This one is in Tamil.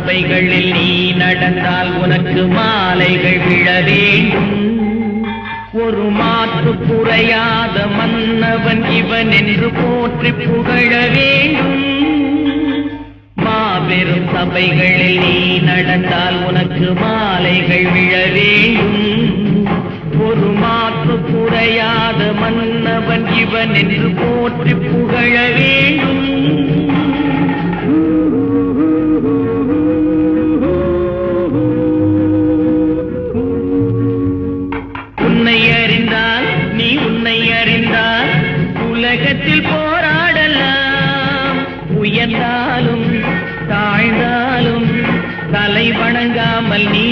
சபைகளில் நீ நடந்தால் உனக்கு மாலைகள் விழ வேண்டும். ஒரு மாற்று குறையாத மன்னவன் இவன் என்று போற்றி புகழ வேண்டும். மாபெரும் சபைகளில் நீ நடந்தால் உனக்கு மாலைகள் விழ வேண்டும். ஒரு மாற்று குறையாத மன்னவன் இவன் என்று போற்றி புகழ வேண்டும். உன்னை அறிந்தால் நீ உன்னை அறிந்தால் உலகத்தில் போராடலாம். உயர்ந்தாலும் தாழ்ந்தாலும் தலை வணங்காமல் நீ